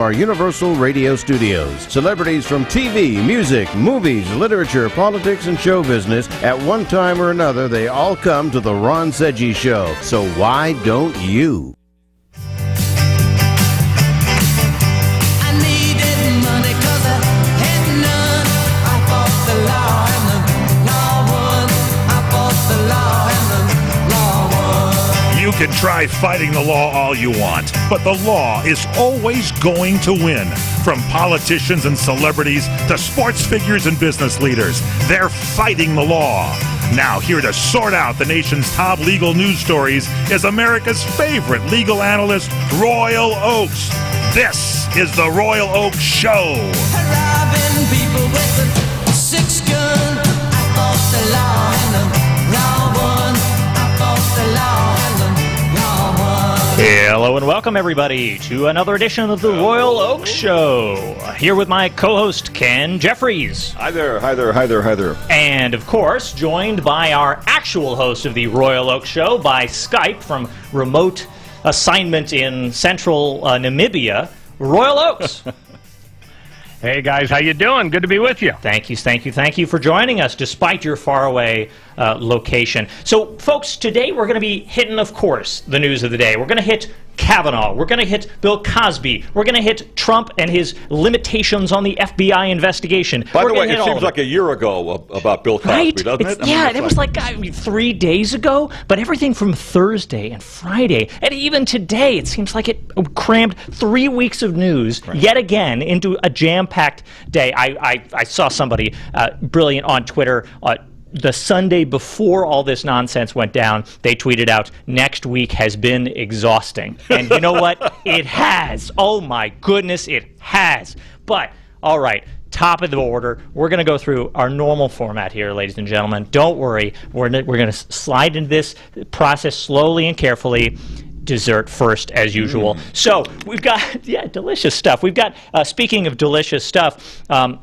Our Universal Radio Studios. Celebrities from TV, music, movies, literature, politics, and show business. At one time or another, they all come to The Ron Sedgy Show. So why don't you? I needed money 'cause I had none. I fought the law and the law won. I fought the law and the law won. You can try fighting the law all you want, but the law is always going to win. From politicians and celebrities to sports figures and business leaders, they're fighting the law. Now, here to sort out the nation's top legal news stories is America's favorite legal analyst, Royal Oakes. This is the Royal Oakes Show. Robbing people with a 6-gun. I fought the law and the law won. I fought the law and the law won. Hello and welcome, everybody, to another edition of the Royal Oakes Show. Here with my co-host, Ken Jeffries. Hi there, hi there, hi there, hi there. And, of course, joined by our actual host of the Royal Oakes Show by Skype from remote assignment in central Namibia, Royal Oakes. Hey guys, how you doing? Good to be with you. Thank you for joining us despite your faraway location. So, folks, today we're going to be hitting, of course, the news of the day. We're going to hit Kavanaugh. We're going to hit Bill Cosby. We're going to hit Trump and his limitations on the FBI investigation. By the way, it seems like a year ago about Bill Cosby, right? doesn't it? It was like 3 days ago, but everything from Thursday and Friday, and even today, it seems like it crammed 3 weeks of news yet again into a jam-packed day. I saw somebody brilliant on Twitter the Sunday before all this nonsense went down. They tweeted out, "Next week has been exhausting." And you know what? It has. Oh my goodness, it has. But, all right, top of the order, we're going to go through our normal format here, ladies and gentlemen. Don't worry. We're going to slide into this process slowly and carefully. Dessert first, as usual. So, we've got, delicious stuff. We've got, speaking of delicious stuff, an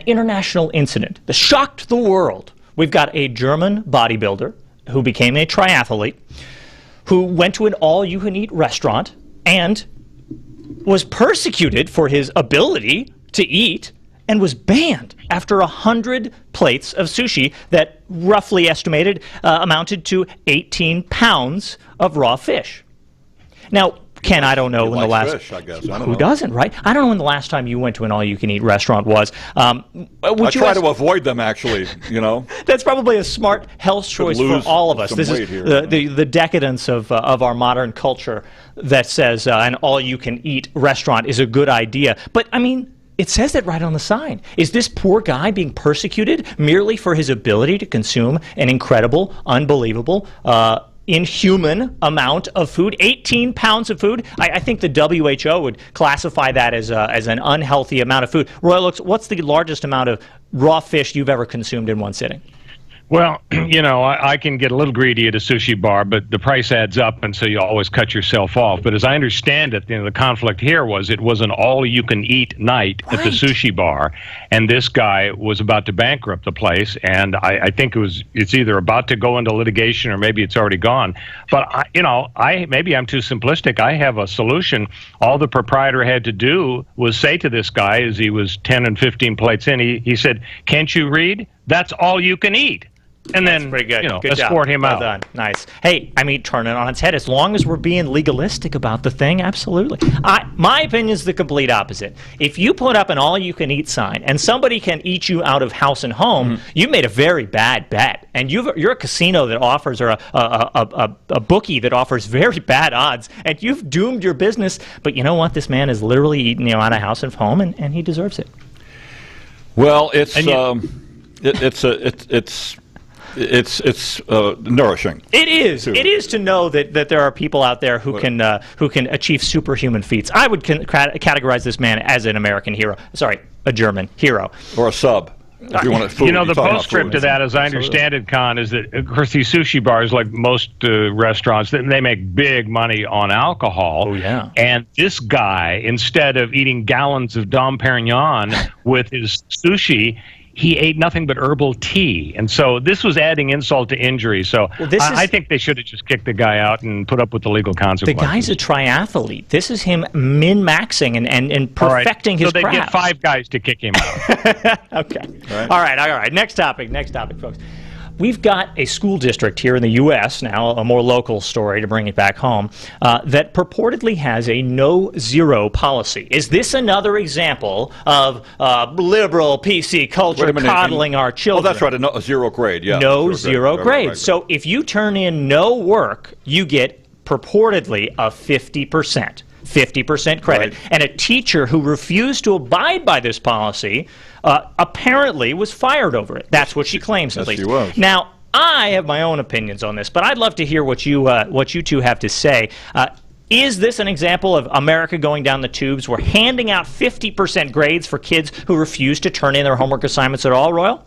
international incident that shocked the world. We've got a German bodybuilder who became a triathlete, who went to an all-you-can-eat restaurant and was persecuted for his ability to eat and was banned after 100 plates of sushi that roughly estimated amounted to 18 pounds of raw fish. Now, Ken, I don't know when the last... fish, I guess. Who doesn't, right? I don't know when the last time you went to an all-you-can-eat restaurant was. I try to avoid them, actually, you know. That's probably a smart health choice for all of us. This is the decadence of our modern culture that says an all-you-can-eat restaurant is a good idea. But, I mean, it says it right on the sign. Is this poor guy being persecuted merely for his ability to consume an incredible, unbelievable, inhuman amount of food? 18 pounds of food? I think the WHO would classify that as an unhealthy amount of food. Royal Oakes, what's the largest amount of raw fish you've ever consumed in one sitting? Well, you know, I can get a little greedy at a sushi bar, but the price adds up, and so you always cut yourself off. But as I understand it, the conflict here was it was an all-you-can-eat night at the sushi bar, and this guy was about to bankrupt the place, and I think it's either about to go into litigation or maybe it's already gone. But, maybe I'm too simplistic. I have a solution. All the proprietor had to do was say to this guy as he was 10 and 15 plates in, he said, "Can't you read? That's all you can eat." And then, pretty good. Good escort him out. Well done. Nice. Hey, I mean, turn it on its head. As long as we're being legalistic about the thing, absolutely. My opinion is the complete opposite. If you put up an all-you-can-eat sign and somebody can eat you out of house and home, you made a very bad bet. And you're a casino that offers, or a bookie that offers very bad odds, and you've doomed your business. But you know what? This man is literally eating you out of house and home, and he deserves it. Well, it's nourishing. It is. It is to know that there are people out there who can achieve superhuman feats. I would categorize this man as an American hero. Sorry, a German hero. Or a sub. If you want to food, you know, the postscript to that, as I understand it, Con, is that, of course, these sushi bars, like most restaurants, they make big money on alcohol. Oh, yeah. And this guy, instead of eating gallons of Dom Perignon with his sushi, he ate nothing but herbal tea. And so this was adding insult to injury. So I think they should have just kicked the guy out and put up with the legal consequences. The guy's a triathlete. This is him min-maxing and perfecting his craft. So they get 5 guys to kick him out. Okay. All right. Next topic, folks. We've got a school district here in the U.S. now, a more local story to bring it back home, that purportedly has a no-zero policy. Is this another example of liberal PC culture coddling our children? Oh, that's right, a zero grade, yeah. No zero grade. Right. So if you turn in no work, you get purportedly a 50%. 50% credit. Right. And a teacher who refused to abide by this policy apparently was fired over it. That's what she claims, at least. She was. Now, I have my own opinions on this, but I'd love to hear what you two have to say. Is this an example of America going down the tubes? We're handing out 50% grades for kids who refuse to turn in their homework assignments at all, Royal?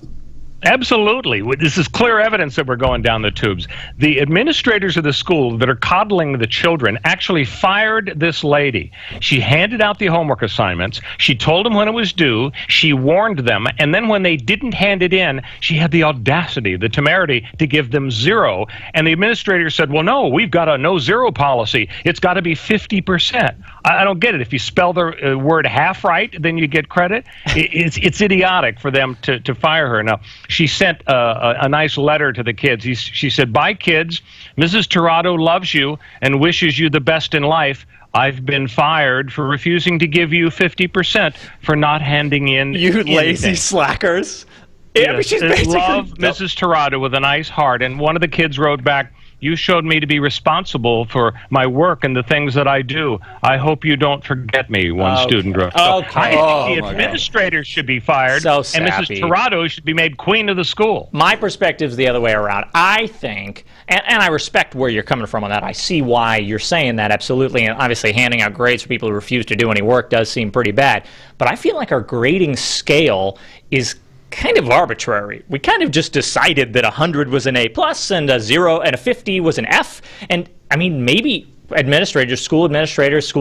Absolutely. This is clear evidence that we're going down the tubes. The administrators of the school that are coddling the children actually fired this lady. She handed out the homework assignments. She told them when it was due. She warned them. And then when they didn't hand it in, she had the audacity, the temerity to give them 0. And the administrator said, well, no, we've got a no-zero policy. It's got to be 50%. I don't get it. If you spell the word half right, then you get credit. It's idiotic for them to fire her. Now, she sent a nice letter to the kids. She said, bye, kids. Mrs. Tirado loves you and wishes you the best in life. I've been fired for refusing to give you 50% for not handing in You lazy slackers. Yeah, I mean, she's basically love Mrs. Tirado with a nice heart. And one of the kids wrote back, you showed me to be responsible for my work and the things that I do. I hope you don't forget me, one student wrote. So I think the administrators should be fired, and Mrs. Tirado should be made queen of the school. My perspective is the other way around. I think, and I respect where you're coming from on that. I see why you're saying that, absolutely. And obviously handing out grades for people who refuse to do any work does seem pretty bad. But I feel like our grading scale is kind of arbitrary. We kind of just decided that 100 was an A+, and a 0 and a 50 was an F. And I mean, maybe administrators, school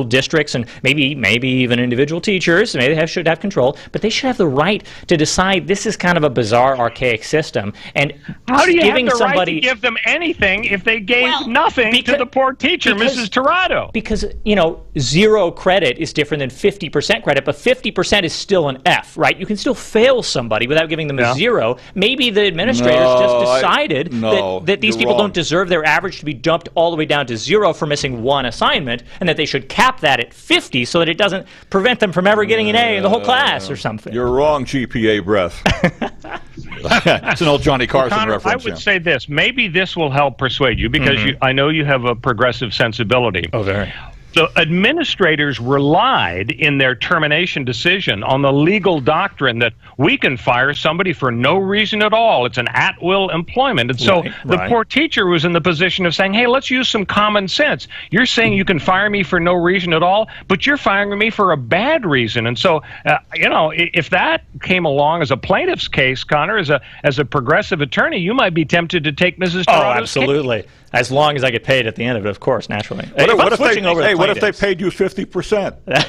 districts, and maybe even individual teachers, maybe they should have control, but they should have the right to decide this is kind of a bizarre, archaic system. And how do you have the right to give them anything if they gave nothing to the poor teacher, Mrs. Tirado? Because, 0 credit is different than 50% credit, but 50% is still an F, right? You can still fail somebody without giving them a 0. Maybe the administrators just decided that these people don't deserve their average to be dumped all the way down to 0 for missing one assignment, and that they should cap that at 50 so that it doesn't prevent them from ever getting an A in the whole class or something. You're wrong, GPA breath. It's an old Johnny Carson Connor, reference. I would say this. Maybe this will help persuade you, because I know you have a progressive sensibility. Oh, very. So administrators relied in their termination decision on the legal doctrine that we can fire somebody for no reason at all. It's an at-will employment. And so the poor teacher was in the position of saying, hey, let's use some common sense. You're saying you can fire me for no reason at all, but you're firing me for a bad reason. And so, if that came along as a plaintiff's case, Connor, as a progressive attorney, you might be tempted to take Mrs. Tirado's absolutely. Case. As long as I get paid at the end of it, of course, naturally. What if they paid you 50%?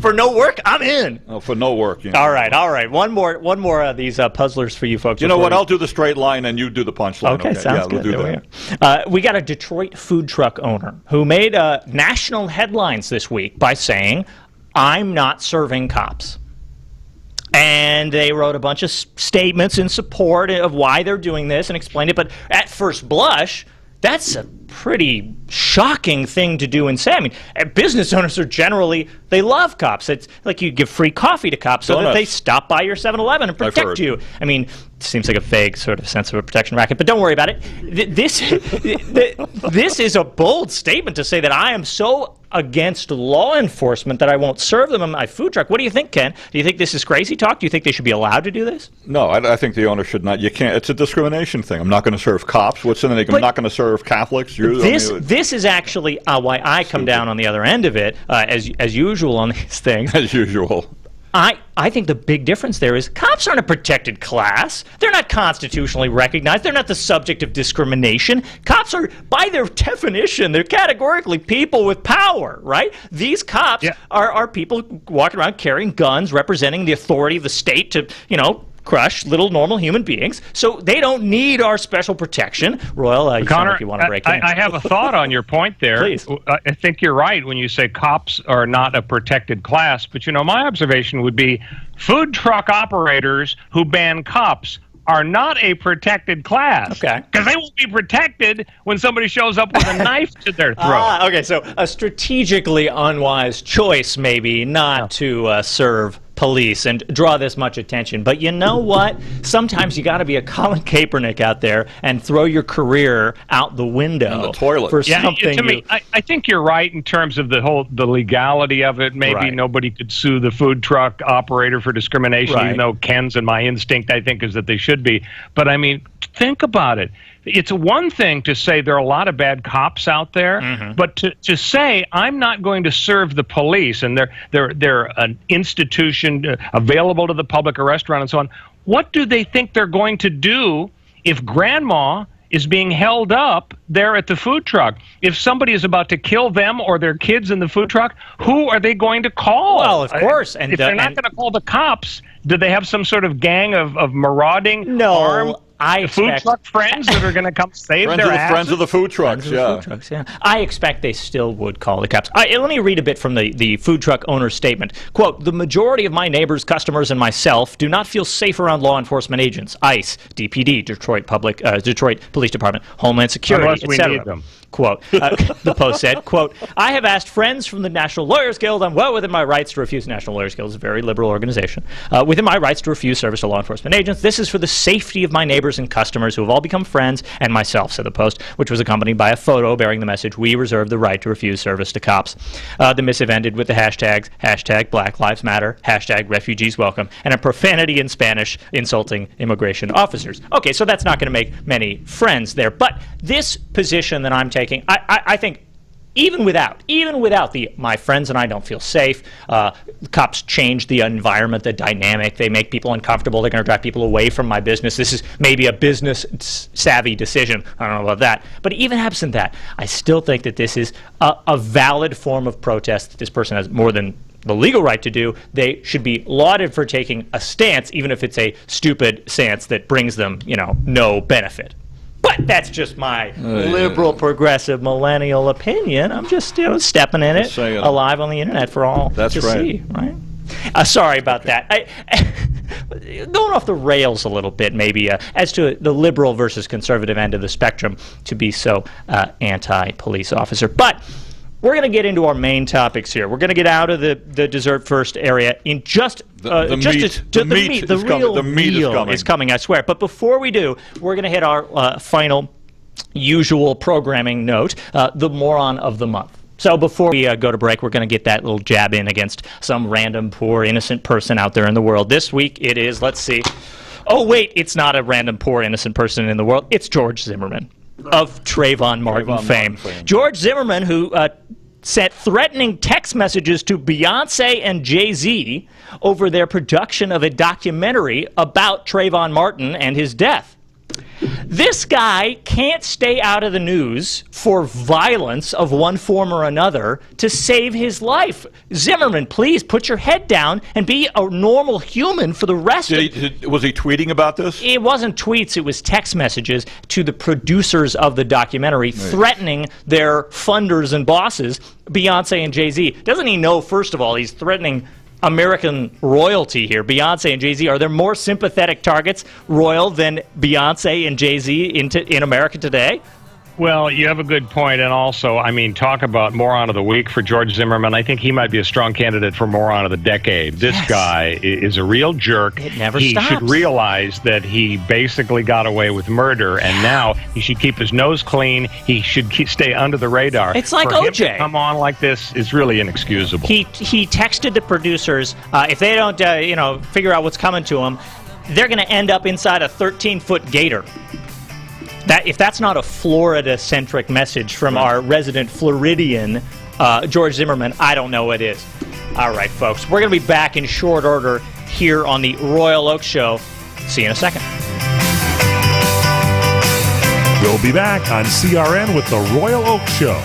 For no work, I'm in. Oh, for no work. Yeah. All right. One more of these puzzlers for you folks. You know what? I'll do the straight line and you do the punchline. Okay, sounds good. We'll do that. We got a Detroit food truck owner who made national headlines this week by saying, I'm not serving cops. And they wrote a bunch of statements in support of why they're doing this and explained it. But at first blush, that's a pretty shocking thing to do and say. I mean, business owners are generally, they love cops. It's like you give free coffee to cops so that they stop by your 7-Eleven and protect you. I mean, it seems like a vague sort of sense of a protection racket, but don't worry about it. This is a bold statement to say that I am so against law enforcement that I won't serve them in my food truck. What do you think, Ken? Do you think this is crazy talk? Do you think they should be allowed to do this? No, I think the owner should not. You can't. It's a discrimination thing. I'm not going to serve cops. What's in it? I'm not going to serve Catholics. This is actually why I come down on the other end of it, as usual on these things. As usual. I think the big difference there is cops aren't a protected class. They're not constitutionally recognized. They're not the subject of discrimination. Cops are, by their definition, they're categorically people with power, right? These cops are people walking around carrying guns, representing the authority of the state to, crush little normal human beings, so they don't need our special protection. Royal, you sound like you want to break in. I have a thought on your point there. Please. I think you're right when you say cops are not a protected class, but my observation would be food truck operators who ban cops are not a protected class. Okay. Because they won't be protected when somebody shows up with a knife to their throat. Okay, so a strategically unwise choice, maybe, not to serve police and draw this much attention. But you know what? Sometimes you got to be a Colin Kaepernick out there and throw your career out the window. In the toilet. For Yeah, something. to me, I think you're right in terms of the legality of it. Maybe Right. nobody could sue the food truck operator for discrimination, Right. even though Ken's and my instinct, I think, is that they should be. But I mean, think about it. It's one thing to say there are a lot of bad cops out there, but to say I'm not going to serve the police and they're an institution available to the public, a restaurant and so on. What do they think they're going to do if grandma is being held up there at the food truck? If somebody is about to kill them or their kids in the food truck, who are they going to call? Well, of course. If they're not going to call the cops, do they have some sort of gang of marauding armed food truck friends that are going to come save their asses? Friends of the food trucks, Food trucks, yeah. I expect they still would call the cops. Let me read a bit from the food truck owner's statement. Quote, "The majority of my neighbors, customers, and myself do not feel safe around law enforcement agents, ICE, DPD, Detroit Police Department, Homeland Security, Unless we etc." need them. Quote, the Post said, quote, "I have asked friends from the National Lawyers Guild. I'm well within my rights to refuse." National Lawyers Guild is a very liberal organization. "Within my rights to refuse service to law enforcement agents. This is for the safety of my neighbors and customers who have all become friends and myself," said the Post, which was accompanied by a photo bearing the message, "We reserve the right to refuse service to cops." The missive ended with the hashtags, hashtag Black Lives Matter, hashtag Refugees Welcome, and a profanity in Spanish insulting immigration officers. Okay, so that's not going to make many friends there. But this position that I'm taking, I think even without the "my friends and I don't feel safe," cops change the environment, the dynamic. They make people uncomfortable. They're going to drive people away from my business. This is maybe a business-savvy decision. I don't know about that. But even absent that, I still think that this is a valid form of protest that this person has more than the legal right to do. They should be lauded for taking a stance, even if it's a stupid stance that brings them, no benefit. But that's just my liberal, progressive, millennial opinion. I'm just stepping in it, alive on the internet for all to see. Right? Sorry about that. Going off the rails a little bit, maybe, as to the liberal versus conservative end of the spectrum, to be so anti-police officer. But we're going to get into our main topics here. We're going to get out of the dessert first area in just the meat is coming, I swear. But before we do, we're going to hit our final usual programming note, the moron of the month. So before we go to break, we're going to get that little jab in against some random, poor, innocent person out there in the world. This week it is, let's see. Oh, wait, it's not a random, poor, innocent person in the world. It's George Zimmerman of Trayvon Martin fame. George Zimmerman, who sent threatening text messages to Beyonce and Jay-Z over their production of a documentary about Trayvon Martin and his death. This guy can't stay out of the news for violence of one form or another to save his life. Zimmerman, please put your head down and be a normal human for the rest was he tweeting about this? It wasn't tweets, it was text messages to the producers of the documentary threatening their funders and bosses, Beyonce and Jay-Z. Doesn't he know, first of all, he's threatening American royalty here? Beyonce and Jay-Z, are there more sympathetic targets, royal, than Beyonce and Jay-Z in America today? Well, you have a good point, and also, I mean, talk about moron of the week for George Zimmerman. I think he might be a strong candidate for moron of the decade. This guy is a real jerk. It never he stops. should realize that he basically got away with murder, and now he should keep his nose clean. He should stay under the radar. It's like for him OJ. to come on like this is really inexcusable. He texted the producers, if they don't, figure out what's coming to them, they're going to end up inside a 13-foot gator. If that's not a Florida-centric message from our resident Floridian, George Zimmerman, I don't know what is. All right, folks, we're going to be back in short order here on the Royal Oak Show. See you in a second. We'll be back on CRN with the Royal Oak Show.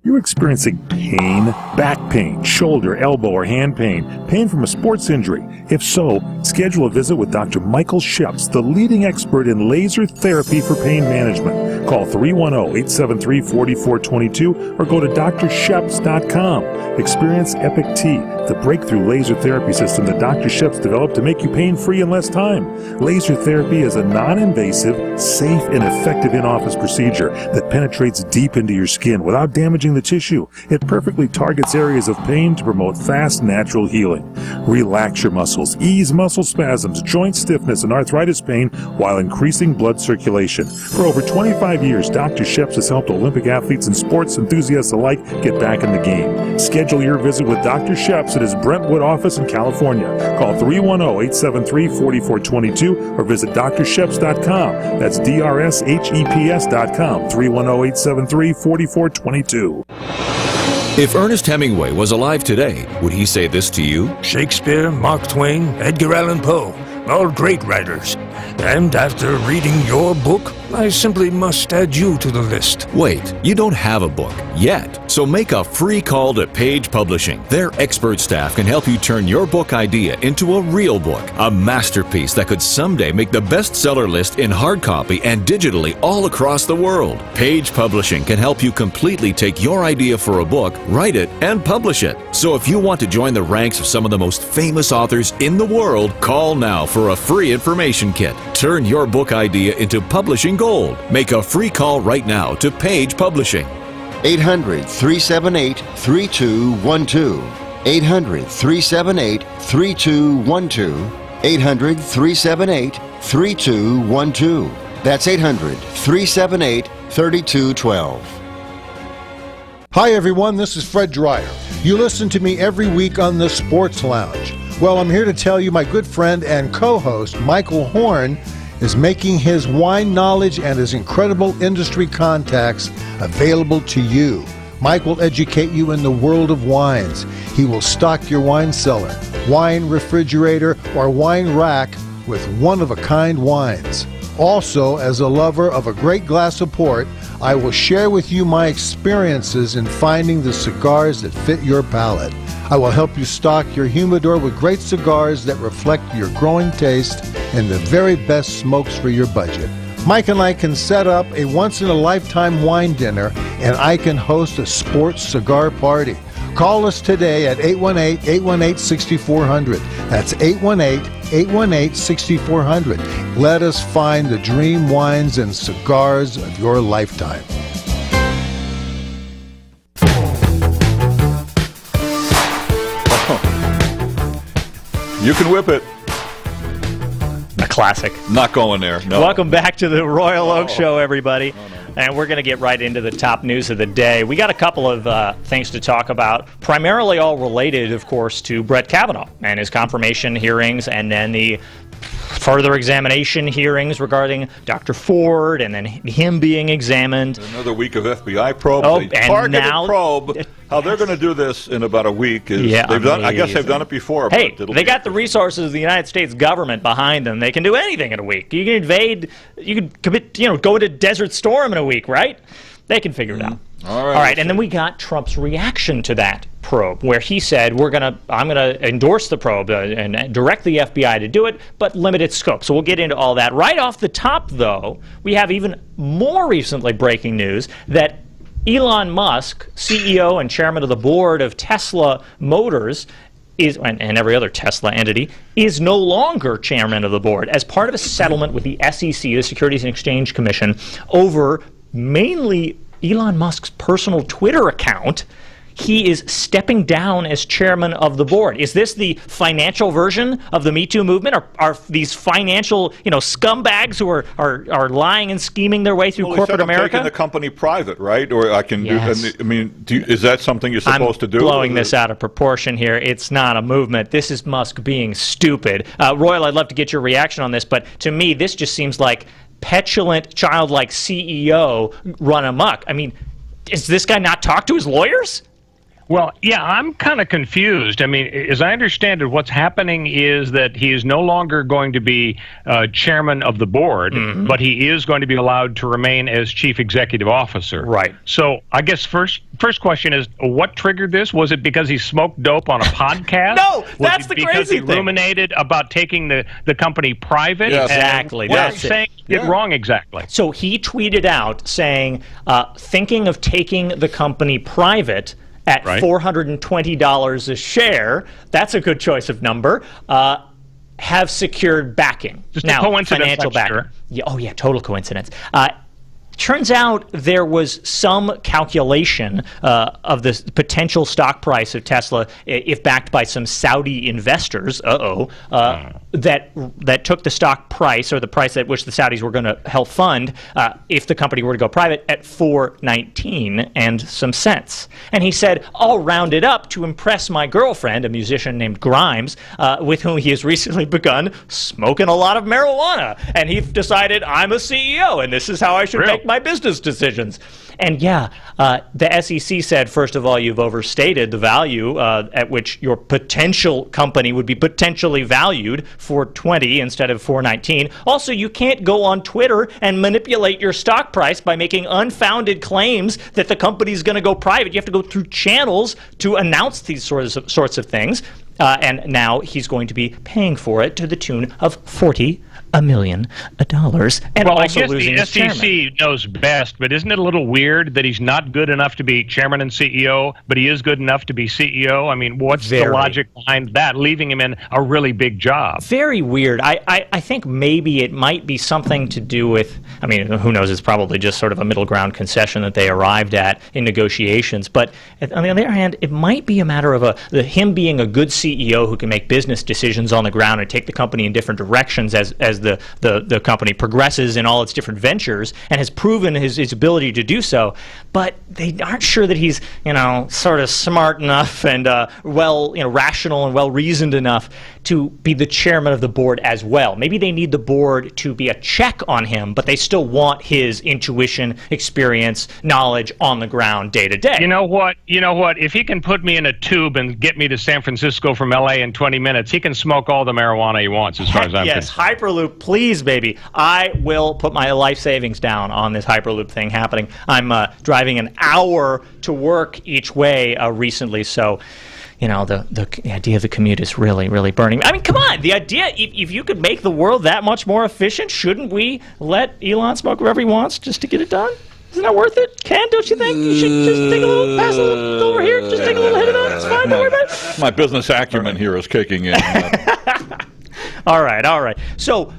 You experiencing pain Back pain, shoulder, elbow, or hand pain? Pain from a sports injury? If so, schedule a visit with Dr. Michael Sheps, the leading expert in laser therapy for pain management. Call 310-873-4422 or go to drsheps.com. Experience Epic T, the breakthrough laser therapy system that Dr. Sheps developed to make you pain-free in less time. Laser therapy is a non-invasive, safe, and effective in-office procedure that penetrates deep into your skin without damaging the tissue. It perfectly targets areas of pain to promote fast, natural healing. Relax your muscles, ease muscle spasms, joint stiffness, and arthritis pain while increasing blood circulation. For over 25 years, Dr. Sheps has helped Olympic athletes and sports enthusiasts alike get back in the game. Schedule your visit with Dr. Sheps at his Brentwood office in California. Call 310-873-4422 or visit drsheps.com. That's DRSHEPS.com, 310-873-4422. If Ernest Hemingway was alive today, would he say this to you? Shakespeare, Mark Twain, Edgar Allan Poe, all great writers. And after reading your book, I simply must add you to the list. Wait, you don't have a book yet. So make a free call to Page Publishing. Their expert staff can help you turn your book idea into a real book, a masterpiece that could someday make the bestseller list in hard copy and digitally all across the world. Page Publishing can help you completely take your idea for a book, write it, and publish it. So if you want to join the ranks of some of the most famous authors in the world, call now for a free information kit. Turn your book idea into publishing gold. Make a free call right now to Page Publishing. 800-378-3212. 800-378-3212. 800-378-3212. That's 800-378-3212. Hi everyone, this is Fred Dreyer. You listen to me every week on the Sports Lounge. Well, I'm here to tell you my good friend and co-host Michael Horn is making his wine knowledge and his incredible industry contacts available to you. Mike will educate you in the world of wines. He will stock your wine cellar, wine refrigerator, or wine rack with one-of-a-kind wines. Also, as a lover of a great glass of port, I will share with you my experiences in finding the cigars that fit your palate. I will help you stock your humidor with great cigars that reflect your growing taste and the very best smokes for your budget. Mike and I can set up a once-in-a-lifetime wine dinner, and I can host a sports cigar party. Call us today at 818-818-6400. That's 818-818-6400. Let us find the dream wines and cigars of your lifetime. You can whip it. A classic. Not going there. No. Welcome baak to the Royal Oak Show, everybody. And we're going to get right into the top news of the day. We got a couple of things to talk about, primarily all related, of course, to Brett Kavanaugh and his confirmation hearings, and then the further examination hearings regarding Dr. Ford, and then him being examined. Another week of FBI probe. Oh, the and targeted now probe. How they're going to do this in about a week is I guess they've done it before. Hey, but they got the resources of the United States government behind them. They can do anything in a week. You can invade. You can commit. Go to Desert Storm in a week, right? They can figure it out. All right, and then we got Trump's reaction to that probe, where he said, I'm gonna endorse the probe and direct the FBI to do it, but limited scope. So we'll get into all that. Right off the top, though, we have even more recently breaking news that Elon Musk, CEO and chairman of the board of Tesla Motors, and every other Tesla entity, is no longer chairman of the board as part of a settlement with the SEC, the Securities and Exchange Commission, over mainly Elon Musk's personal Twitter account. He is stepping down as chairman of the board. Is this the financial version of the Me Too movement? Are these financial, scumbags who are lying and scheming their way through corporate America? Taking the company private, right? Or I can Yes. do. Is that something you're supposed to do? I'm blowing this out of proportion here. It's not a movement. This is Musk being stupid. Royal, I'd love to get your reaction on this, but to me, this just seems like petulant, childlike CEO run amok. I mean, does this guy not talk to his lawyers? Well, yeah, I'm kind of confused. I mean, as I understand it, what's happening is that he is no longer going to be chairman of the board, but he is going to be allowed to remain as chief executive officer. Right. So I guess first question is, what triggered this? Was it because he smoked dope on a podcast? No, that's the crazy because he thing. ruminated about taking the company private? Yes. Exactly. What That's I'm saying it wrong exactly. So he tweeted out saying, thinking of taking the company private at $420 a share. That's a good choice of number. Have secured backing. Just a coincidence, financial I'm backing. sure. Yeah, oh, yeah, total coincidence. Turns out there was some calculation of the potential stock price of Tesla if backed by some Saudi investors, that took the stock price, or the price at which the Saudis were going to help fund if the company were to go private, at $4.19 and some cents. And he said, I'll round it up to impress my girlfriend, a musician named Grimes, with whom he has recently begun smoking a lot of marijuana. And he decided, I'm a CEO, and this is how I should make my business decisions. And yeah, the SEC said, first of all, you've overstated the value at which your potential company would be potentially valued for $20 instead of $4.19. Also, you can't go on Twitter and manipulate your stock price by making unfounded claims that the company's going to go private. You have to go through channels to announce these sorts of things. And now he's going to be paying for it to the tune of $40 million. And well, also I guess losing the his chairman. SEC knows best, but isn't it a little weird that he's not good enough to be chairman and CEO, but he is good enough to be CEO? I mean, what's the logic behind that, leaving him in a really big job? Very weird. I think maybe it might be something to do with, I mean, who knows, it's probably just sort of a middle ground concession that they arrived at in negotiations. But on the other hand, it might be a matter of him being a good CEO who can make business decisions on the ground and take the company in different directions as the company progresses in all its different ventures, and has proven his ability to do so. But they aren't sure that he's, sort of smart enough and rational and well-reasoned enough to be the chairman of the board as well. Maybe they need the board to be a check on him, but they still want his intuition, experience, knowledge on the ground day to day. You know what? If he can put me in a tube and get me to San Francisco from LA in 20 minutes, he can smoke all the marijuana he wants, as far as I'm concerned. Yes, Hyperloop, please, baby. I will put my life savings down on this Hyperloop thing happening. I'm driving an hour to work each way recently, so the idea of the commute is really, really burning me. I mean, come on. The idea, if you could make the world that much more efficient, shouldn't we let Elon smoke wherever he wants just to get it done? Isn't that worth it? Don't you think? You should just take a little, pass a little over here, just take a little hit of that. It's fine, don't worry about it. My business acumen here is kicking in. All right. So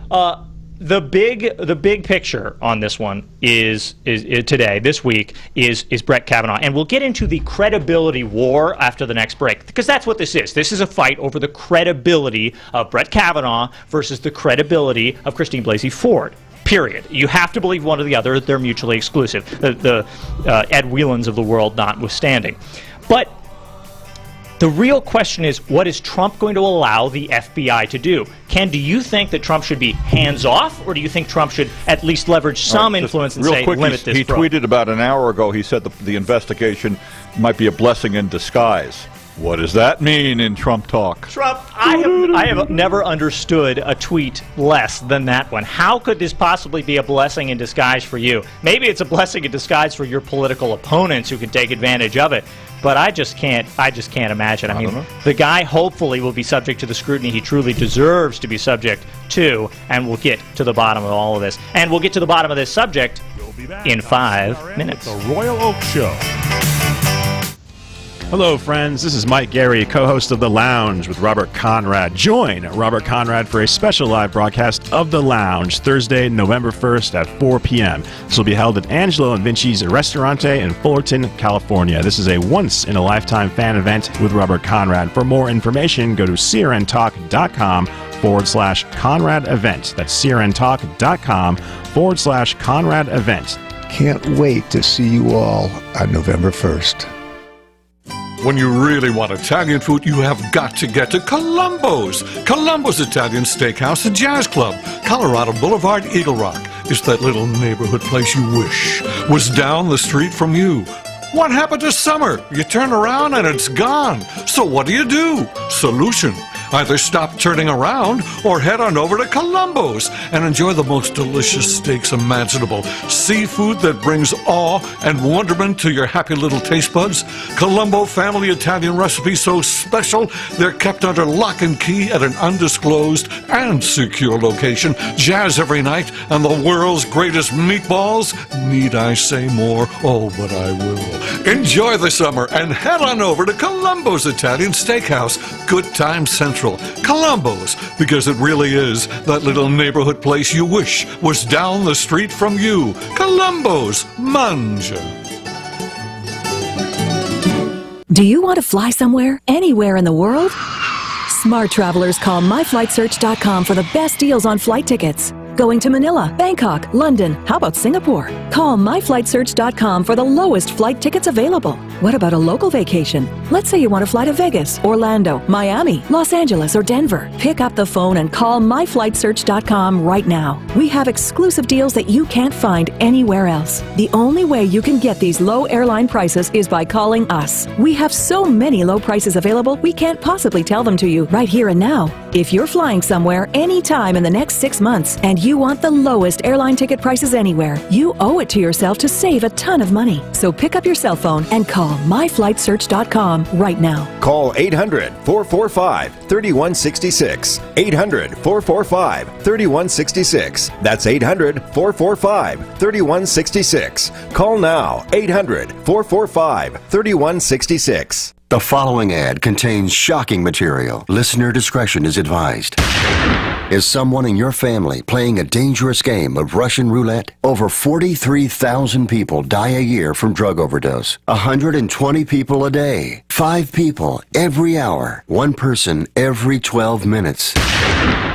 the big picture on this one is today, this week, is Brett Kavanaugh. And we'll get into the credibility war after the next break, because that's what this is. This is a fight over the credibility of Brett Kavanaugh versus the credibility of Christine Blasey Ford. Period. You have to believe one or the other. They're mutually exclusive. The Ed Whelans of the world notwithstanding. But the real question is, what is Trump going to allow the FBI to do? Do you think that Trump should be hands-off, or do you think Trump should at least leverage some influence and say, limit this? He tweeted about an hour ago, he said the investigation might be a blessing in disguise. What does that mean in Trump talk? Trump, I have never understood a tweet less than that one. How could this possibly be a blessing in disguise for you? Maybe it's a blessing in disguise for your political opponents who can take advantage of it. But I just can't imagine. I mean, the guy hopefully will be subject to the scrutiny he truly deserves to be subject to, and we'll get to the bottom of all of this. And we'll get to the bottom of this subject in 5 minutes. The Royal Oak Show. Hello, friends. This is Mike Gary, co-host of The Lounge with Robert Conrad. Join Robert Conrad for a special live broadcast of The Lounge Thursday, November 1st at 4 p.m. This will be held at Angelo and Vinci's Restaurante in Fullerton, California. This is a once-in-a-lifetime fan event with Robert Conrad. For more information, go to crntalk.com/Conrad event. That's crntalk.com/Conrad event. Can't wait to see you all on November 1st. When you really want Italian food, you have got to get to Columbo's. Columbo's Italian Steakhouse and Jazz Club, Colorado Boulevard, Eagle Rock. It's that little neighborhood place you wish was down the street from you. What happened to summer? You turn around and it's gone. So what do? Solution. Either stop turning around or head on over to Columbo's and enjoy the most delicious steaks imaginable. Seafood that brings awe and wonderment to your happy little taste buds. Columbo family Italian recipes so special they're kept under lock and key at an undisclosed and secure location. Jazz every night and the world's greatest meatballs. Need I say more? Oh, but I will. Enjoy the summer and head on over to Columbo's Italian Steakhouse. Good Time Central. Columbo's, because it really is that little neighborhood place you wish was down the street from you. Columbo's. Mangia. Do you want to fly somewhere, anywhere in the world? Smart travelers call myflightsearch.com for the best deals on flight tickets. Going to Manila, Bangkok, London, how about Singapore? Call myflightsearch.com for the lowest flight tickets available. What about a local vacation? Let's say you want to fly to Vegas, Orlando, Miami, Los Angeles, or Denver. Pick up the phone and call myflightsearch.com right now. We have exclusive deals that you can't find anywhere else. The only way you can get these low airline prices is by calling us. We have so many low prices available, we can't possibly tell them to you right here and now. If you're flying somewhere anytime in the next 6 months and you want the lowest airline ticket prices anywhere, you owe it to yourself to save a ton of money. So pick up your cell phone and call myflightsearch.com right now. Call 800-445-3166. 800-445-3166. That's 800-445-3166. Call now. 800-445-3166. The following ad contains shocking material. Listener discretion is advised. Is someone in your family playing a dangerous game of Russian roulette? Over 43,000 people die a year from drug overdose. 120 people a day. 5 people every hour. 1 person every 12 minutes.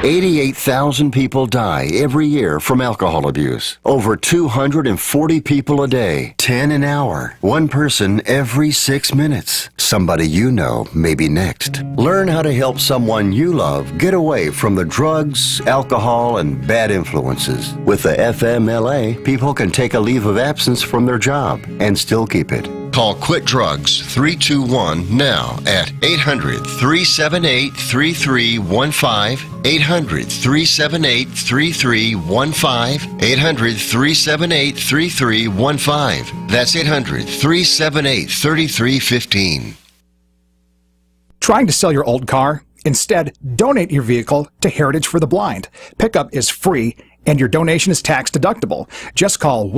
88,000 people die every year from alcohol abuse. Over 240 people a day. 10 an hour. 1 person every 6 minutes. Somebody you know may be next. Learn how to help someone you love get away from the drugs, alcohol, and bad influences. With the FMLA, people can take a leave of absence from their job and still keep it. Call Quit Drugs 321 now at 800-378-3315, 800-378-3315, 800-378-3315. That's 800-378-3315. Trying to sell your old car? Instead, donate your vehicle to Heritage for the Blind. Pickup is free and your donation is tax deductible. Just call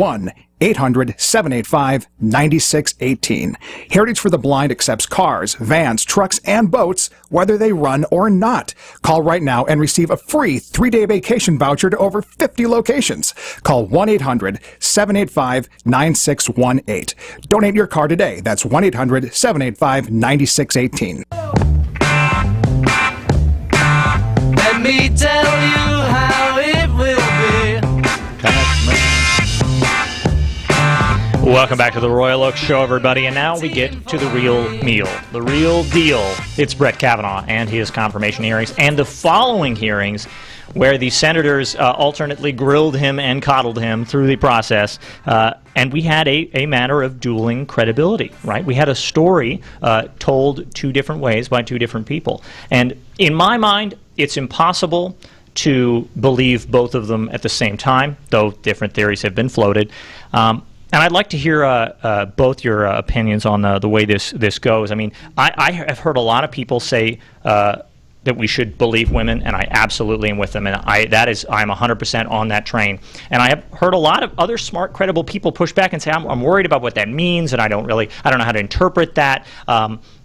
1-800-785-9618. Heritage for the Blind accepts cars, vans, trucks, and boats, whether they run or not. Call right now and receive a free 3-day vacation voucher to over 50 locations. Call 1-800-785-9618. Donate your car today. That's 1-800-785-9618. Let me tell you how it will be. Welcome back to the Royal Oak Show, everybody. And now we get to the real meal, the real deal. It's Brett Kavanaugh and his confirmation hearings and the following hearings where the senators alternately grilled him and coddled him through the process. And we had a matter of dueling credibility, right? We had a story told 2 different ways by 2 different people. And in my mind, it's impossible to believe both of them at the same time, though different theories have been floated. And I'd like to hear both your opinions on the way this goes. I mean, I have heard a lot of people say that we should believe women, and I absolutely am with them, and I'm 100% on that train. And I have heard a lot of other smart, credible people push back and say, I'm worried about what that means, and I don't know how to interpret that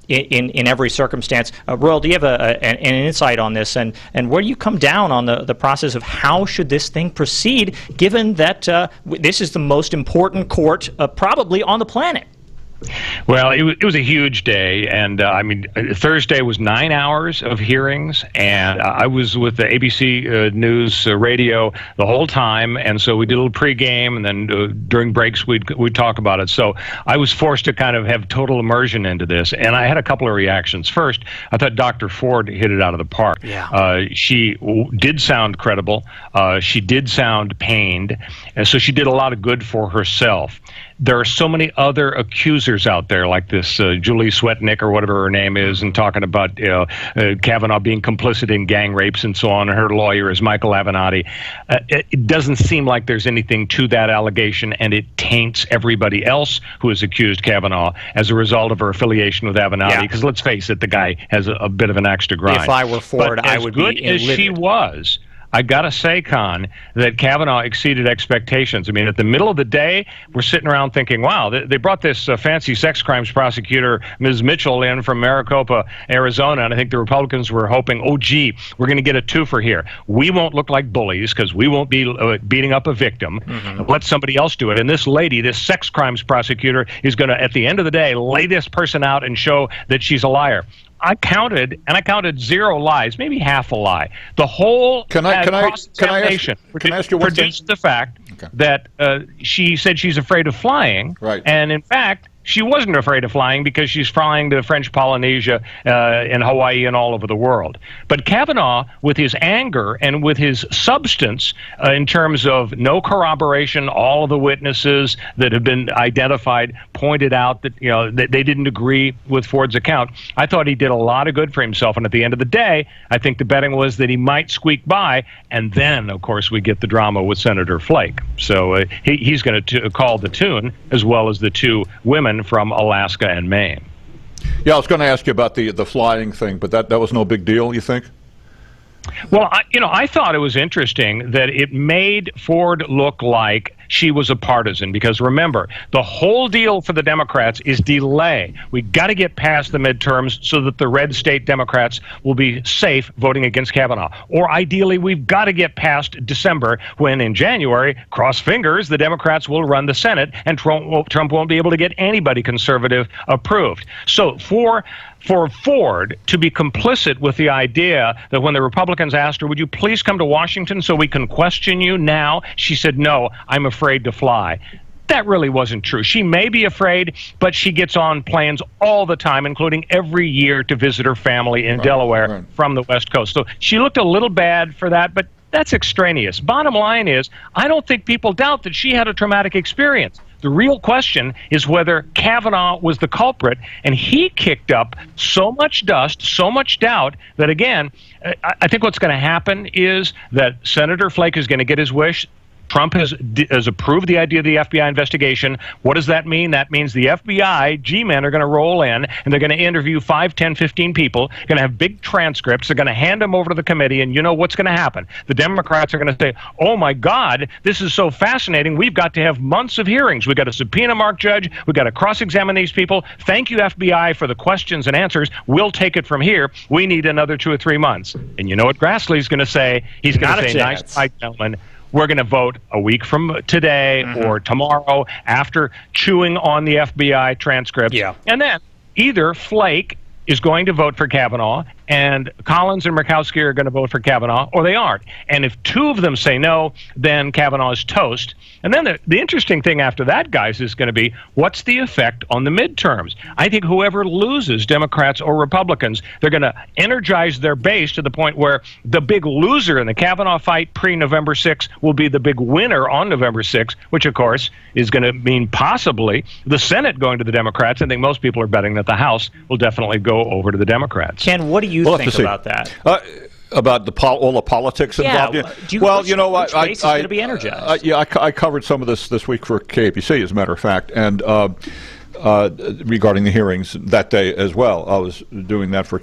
in every circumstance. Royal, do you have an insight on this, and where do you come down on the process of how should this thing proceed, given that this is the most important court probably on the planet? Well, it was a huge day, and Thursday was 9 hours of hearings, and I was with the ABC News radio the whole time, and so we did a little pregame, and then during breaks we'd talk about it. So I was forced to kind of have total immersion into this, and I had a couple of reactions. First, I thought Dr. Ford hit it out of the park. Yeah. She did sound credible. She did sound pained, and so she did a lot of good for herself. there are so many other accusers out there, like this Julie Swetnick or whatever her name is, and talking about Kavanaugh being complicit in gang rapes and so on. And her lawyer is Michael Avenatti. It doesn't seem like there's anything to that allegation, and it taints everybody else who has accused Kavanaugh as a result of her affiliation with Avenatti. Because let's face it, the guy has a bit of an axe to grind. If I were Ford, I would be livid. As good as she was, I got to say, Con, that Kavanaugh exceeded expectations. I mean, at the middle of the day, we're sitting around thinking, wow, they brought this fancy sex crimes prosecutor, Ms. Mitchell, in from Maricopa, Arizona, and I think the Republicans were hoping, oh, gee, we're going to get a twofer here. We won't look like bullies because we won't be beating up a victim. Let somebody else do it. And this lady, this sex crimes prosecutor, is going to, at the end of the day, lay this person out and show that she's a liar. I counted 0 lies, maybe half a lie. The whole cross-examination produced the fact that she said she's afraid of flying, and in fact, she wasn't afraid of flying because she's flying to French Polynesia and Hawaii and all over the world. But Kavanaugh, with his anger and with his substance in terms of no corroboration, all of the witnesses that have been identified pointed out that, you know, that they didn't agree with Ford's account. I thought he did a lot of good for himself. And at the end of the day, I think the betting was that he might squeak by. And then, of course, we get the drama with Senator Flake. So he's going to call the tune, as well as the two women from Alaska and Maine. Yeah, I was going to ask you about the flying thing, but that was no big deal, you think? Well, I thought it was interesting that it made Ford look like she was a partisan, because remember, the whole deal for the Democrats is delay. We got to get past the midterms so that the red state Democrats will be safe voting against Kavanaugh. Or ideally, we've got to get past December, when in January, cross fingers, the Democrats will run the Senate and Trump won't be able to get anybody conservative approved. So for Ford to be complicit with the idea that when the Republicans asked her, would you please come to Washington so we can question you now? She said, no, I'm afraid to fly. That really wasn't true. She may be afraid, but she gets on planes all the time, including every year to visit her family in Delaware from the West Coast. So she looked a little bad for that, but that's extraneous. Bottom line is, I don't think people doubt that she had a traumatic experience. The real question is whether Kavanaugh was the culprit, and he kicked up so much dust, so much doubt, that, again, I think what's going to happen is that Senator Flake is going to get his wish. Trump has approved the idea of the FBI investigation. What does that mean? That means the FBI G-men are going to roll in, and they're going to interview 5, 10, 15 people, going to have big transcripts. They're going to hand them over to the committee, and you know what's going to happen. The Democrats are going to say, oh, my God, this is so fascinating. We've got to have months of hearings. We've got to subpoena Mark Judge. We've got to cross-examine these people. Thank you, FBI, for the questions and answers. We'll take it from here. We need another 2 or 3 months. And you know what Grassley's going to say? He's going to say, nice night, gentlemen. We're going to vote a week from today or tomorrow after chewing on the FBI transcripts. Yeah. And then either Flake is going to vote for Kavanaugh and Collins and Murkowski are going to vote for Kavanaugh, or they aren't. And if 2 of them say no, then Kavanaugh is toast. And then the interesting thing after that, guys, is going to be, what's the effect on the midterms? I think whoever loses, Democrats or Republicans, they're going to energize their base to the point where the big loser in the Kavanaugh fight pre-November 6th will be the big winner on November 6th, which, of course, is going to mean possibly the Senate going to the Democrats. I think most people are betting that the House will definitely go over to the Democrats. Ken, what do you think about that? About all the politics involved. Yeah. Which base is going to be energized? I covered some of this week for KBC, as a matter of fact, and regarding the hearings that day as well. I was doing that for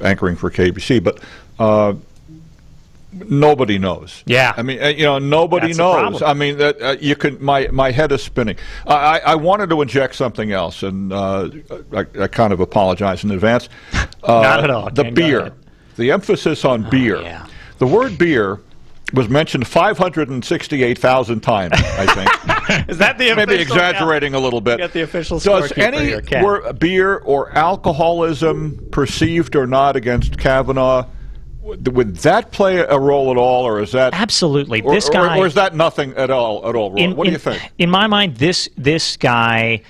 anchoring for KBC, but nobody knows. Yeah, I mean, nobody knows. I mean, that you can. My head is spinning. I wanted to inject something else, and I kind of apologize in advance. Not at all. The beer. The emphasis on beer. Yeah. The word beer was mentioned 568,000 times, I think. Is that the official? Maybe exaggerating a little bit. Get the official score. Does any beer or alcoholism, perceived or not, against Kavanaugh, would that play a role at all, or is that absolutely or, this guy, or is that nothing at all? What do you think? In my mind, this guy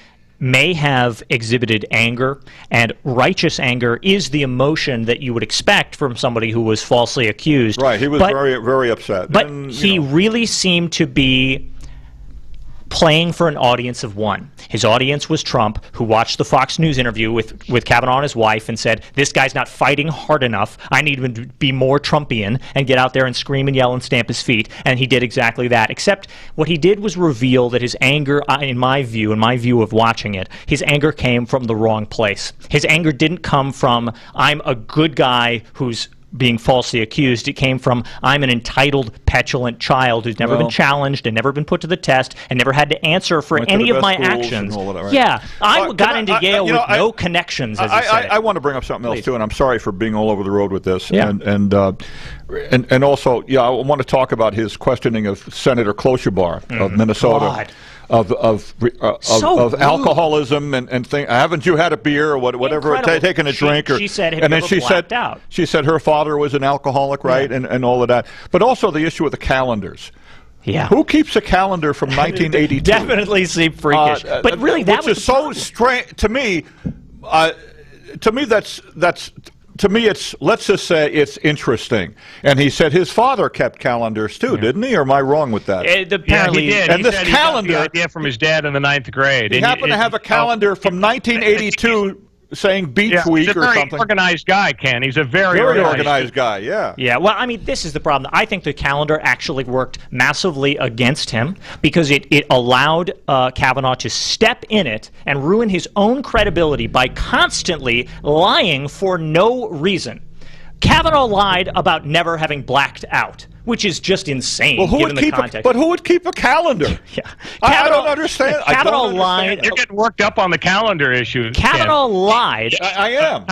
may have exhibited anger, and righteous anger is the emotion that you would expect from somebody who was falsely accused. Right, he was very, very upset. But he really seemed to be playing for an audience of one. His audience was Trump, who watched the Fox News interview with Kavanaugh and his wife and said, this guy's not fighting hard enough. I need him to be more Trumpian and get out there and scream and yell and stamp his feet. And he did exactly that. Except what he did was reveal that his anger, in my view of watching it, his anger came from the wrong place. His anger didn't come from, I'm a good guy who's being falsely accused. It came from, I'm an entitled, petulant child who's never been challenged and never been put to the test and never had to answer for any of my actions. Right? Yeah, I got into Yale with no connections, as you say. I want to bring up something else, too, and I'm sorry for being all over the road with this. Yeah. And also, I want to talk about his questioning of Senator Klobuchar of Minnesota. God. Of alcoholism and thing. Haven't you had a beer or whatever? Taken a drink? She said, and then she said, out? She said her father was an alcoholic, right? Yeah. And all of that. But also the issue with the calendars. Yeah. Who keeps a calendar from 1982? Definitely seem freakish. But really, that was so strange to me. To me, it's, let's just say it's interesting. And he said his father kept calendars too, didn't he? Or am I wrong with that? Apparently, he did. And he this said calendar, he got the idea from his dad in the 9th grade. He happened to have a calendar from 1982 saying Beach Week or something. He's a very organized guy, Ken. He's a very organized guy, yeah. Yeah, well, I mean, this is the problem. I think the calendar actually worked massively against him because it allowed Kavanaugh to step in it and ruin his own credibility by constantly lying for no reason. Kavanaugh lied about never having blacked out, which is just insane given the context. But who would keep a calendar? Yeah, I don't understand. Kavanaugh lied. You're getting worked up on the calendar issue. Kavanaugh lied. I am.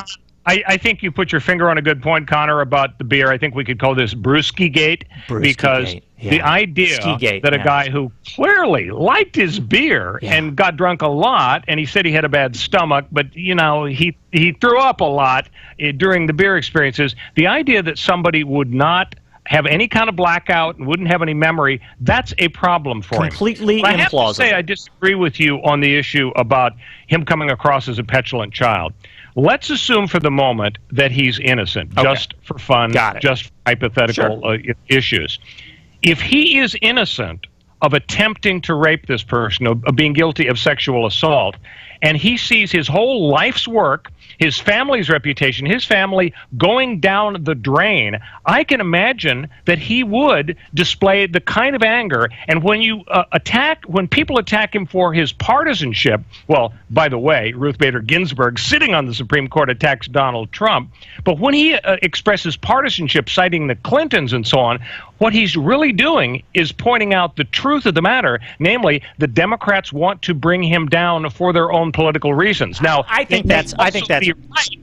I think you put your finger on a good point, Connor, about the beer. I think we could call this Brewski-gate because the idea that a guy who clearly liked his beer and got drunk a lot, and he said he had a bad stomach, but, you know, he threw up a lot during the beer experiences. The idea that somebody would not have any kind of blackout and wouldn't have any memory, that's a problem for him. Completely implausible. I have to say I disagree with you on the issue about him coming across as a petulant child. Let's assume for the moment that he's innocent, just for fun, just for hypothetical issues. If he is innocent of attempting to rape this person, of being guilty of sexual assault, and he sees his whole life's work, his family's reputation, his family going down the drain, I can imagine that he would display the kind of anger. And when you when people attack him for his partisanship, well, by the way, Ruth Bader Ginsburg, sitting on the Supreme Court, attacks Donald Trump. But when he expresses partisanship, citing the Clintons and so on, what he's really doing is pointing out the truth of the matter, namely, the Democrats want to bring him down for their own political reasons. Now, I think that's right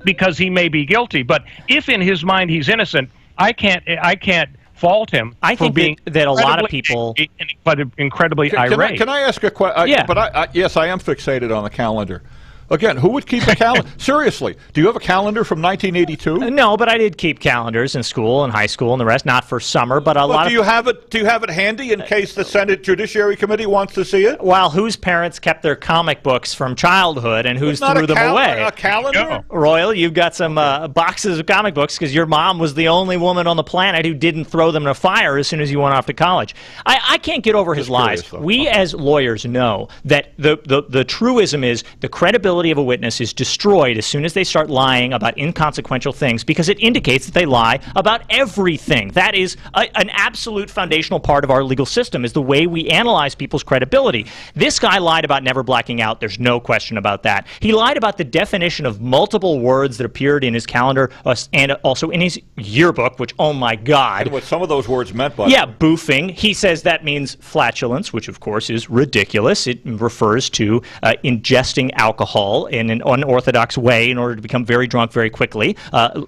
because he may be guilty, but if in his mind he's innocent, I can't fault him. I think being that a lot of people, but incredibly irate. Can I ask a question? Yeah. But yes, I am fixated on the calendar. Again, who would keep a calendar? Seriously, do you have a calendar from 1982? No, but I did keep calendars in school and high school and the rest, not for summer, but a lot do you have it handy in case the Senate Judiciary Committee wants to see it? Well, whose parents kept their comic books from childhood and who's threw them away? A calendar? Royal, you've got some boxes of comic books because your mom was the only woman on the planet who didn't throw them in a fire as soon as you went off to college. I can't get over his lies. We as lawyers know that the truism is the credibility of a witness is destroyed as soon as they start lying about inconsequential things because it indicates that they lie about everything. That is an absolute foundational part of our legal system, is the way we analyze people's credibility. This guy lied about never blacking out. There's no question about that. He lied about the definition of multiple words that appeared in his calendar and also in his yearbook, which, oh my God. And what some of those words meant by boofing. He says that means flatulence, which of course is ridiculous. It refers to ingesting alcohol in an unorthodox way in order to become very drunk very quickly.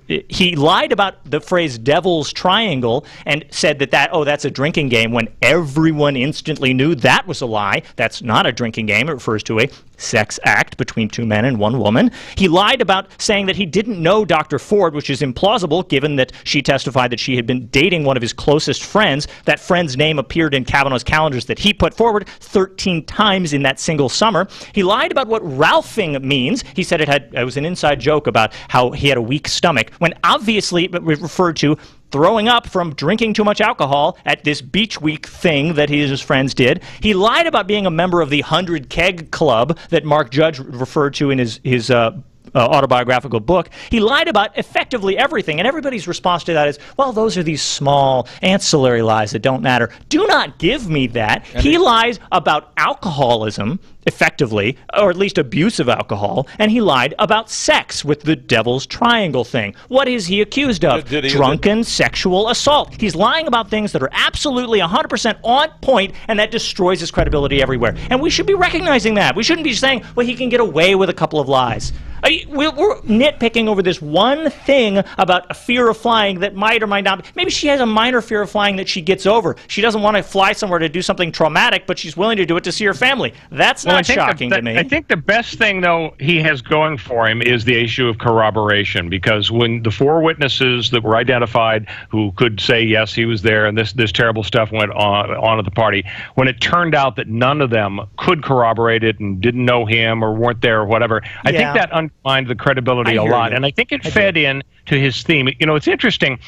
He lied about the phrase devil's triangle and said that's a drinking game when everyone instantly knew that was a lie. That's not a drinking game. It refers to a sex act between two men and one woman. He lied about saying that he didn't know Dr. Ford, which is implausible given that she testified that she had been dating one of his closest friends. That friend's name appeared in Kavanaugh's calendars that he put forward 13 times in that single summer. He lied about what ralphing means. He said it was an inside joke about how he had a weak stomach, when obviously it referred to throwing up from drinking too much alcohol at this beach week thing that he and his friends did. He lied about being a member of the 100 Keg Club that Mark Judge referred to in his autobiographical book. He lied about effectively everything, and everybody's response to that is, well, those are these small ancillary lies that don't matter. Do not give me that. He lies about alcoholism, effectively, or at least abuse of alcohol, and he lied about sex with the Devil's Triangle thing. What is he accused of? Drunken sexual assault. He's lying about things that are absolutely 100% on point, and that destroys his credibility everywhere. And we should be recognizing that. We shouldn't be saying, well, he can get away with a couple of lies. We're nitpicking over this one thing about a fear of flying that might or might not. Maybe she has a minor fear of flying that she gets over. She doesn't want to fly somewhere to do something traumatic, but she's willing to do it to see her family. That's not shocking to me. I think the best thing, though, he has going for him is the issue of corroboration, because when the 4 witnesses that were identified who could say, yes, he was there and this terrible stuff went on at the party, when it turned out that none of them could corroborate it and didn't know him or weren't there or whatever, I think that undermined the credibility a lot. And I think it fed in to his theme. You know, it's interesting.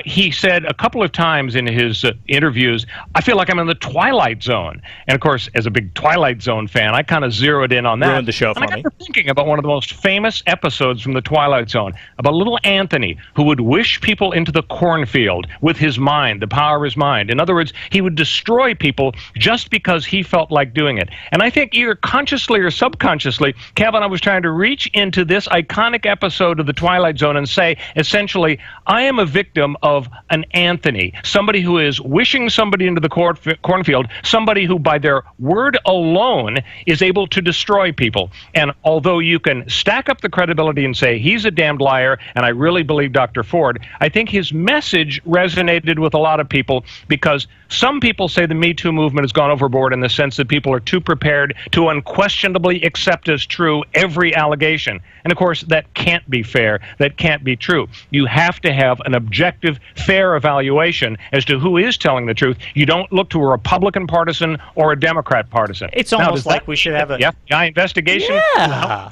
He said a couple of times in his interviews, I feel like I'm in the Twilight Zone. And, of course, as a big Twilight Zone fan, I kind of zeroed in on that. Ruined the show for me. I got to thinking about one of the most famous episodes from the Twilight Zone, about little Anthony, who would wish people into the cornfield with his mind, the power of his mind. In other words, he would destroy people just because he felt like doing it. And I think either consciously or subconsciously, Kavanaugh was trying to reach into this iconic episode of the Twilight Zone and say, essentially, I am a victim of an Anthony, somebody who is wishing somebody into the cornfield, somebody who by their word alone is able to destroy people. And although you can stack up the credibility and say he's a damned liar and I really believe Dr. Ford, I think his message resonated with a lot of people, because some people say the Me Too movement has gone overboard in the sense that people are too prepared to unquestionably accept as true every allegation. And of course, that can't be fair. That can't be true. You have to have an objective, fair evaluation as to who is telling the truth. You don't look to a Republican partisan or a Democrat partisan. It's almost like we should have a FBI investigation. Yeah.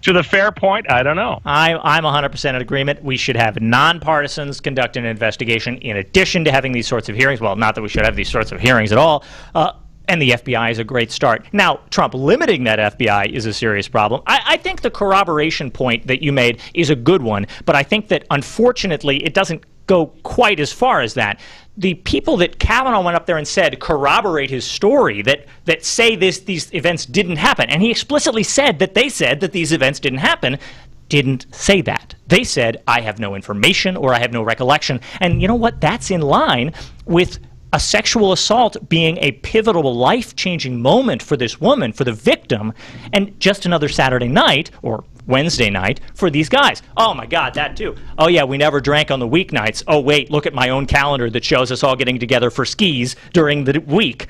To the fair point, I don't know. I'm 100% in agreement. We should have nonpartisans conduct an investigation in addition to having these sorts of hearings. Well, not that we should have these sorts of hearings at all. And the FBI is a great start. Now, Trump limiting that FBI is a serious problem. I think the corroboration point that you made is a good one, but I think that, unfortunately, it doesn't go quite as far as that. The people that Kavanaugh went up there and said corroborate his story, that say these events didn't happen, and he explicitly said that they said that these events didn't happen, didn't say that. They said, I have no information or I have no recollection. And you know what? That's in line with a sexual assault being a pivotal, life-changing moment for this woman, for the victim, and just another Saturday night, or Wednesday night, for these guys. Oh, my God, that too. Oh, yeah, we never drank on the weeknights. Oh, wait, look at my own calendar that shows us all getting together for skis during the week.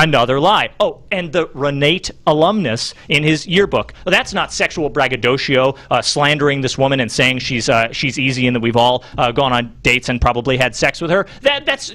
Another lie. Oh, and the Renate alumnus in his yearbook. Well, that's not sexual braggadocio, slandering this woman and saying she's easy and that we've all gone on dates and probably had sex with her. That's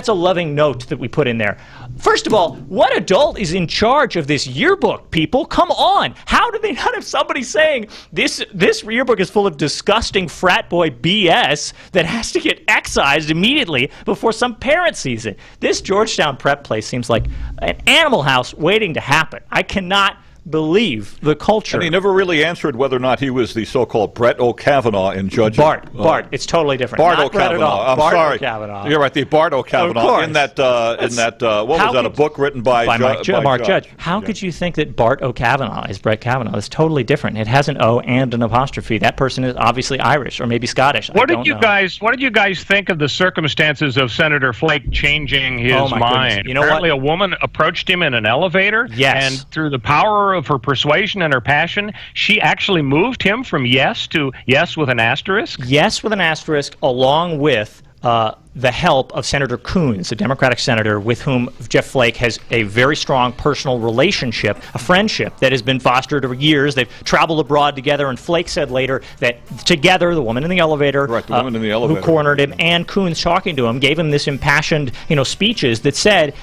a loving note that we put in there. First of all, what adult is in charge of this yearbook, people? Come on. How do they not have somebody saying this yearbook is full of disgusting frat boy BS that has to get excised immediately before some parent sees it? This Georgetown prep place seems like an Animal House waiting to happen. I cannot believe the culture. And he never really answered whether or not he was the so-called Brett O'Kavanaugh in judging. Bart. It's totally different. Bart Not Brett at all. O'Kavanaugh. I'm Bart sorry. O'Kavanaugh. You're right. The Bart O'Kavanaugh in that what was that? A book written by Mark Judge. How could you think that Bart O'Kavanaugh is Brett Kavanaugh? It's totally different. It has an O and an apostrophe. That person is obviously Irish or maybe Scottish. What did you guys think of the circumstances of Senator Flake changing his mind? You know Apparently, a woman approached him in an elevator. Yes. And through the power of her persuasion and her passion, she actually moved him from yes to yes with an asterisk? Yes with an asterisk, along with the help of Senator Coons, a Democratic senator with whom Jeff Flake has a very strong personal relationship, a friendship that has been fostered over years. They've traveled abroad together, and Flake said later that together, the woman in the elevator, who cornered him, and Coons talking to him, gave him this impassioned, speeches that said,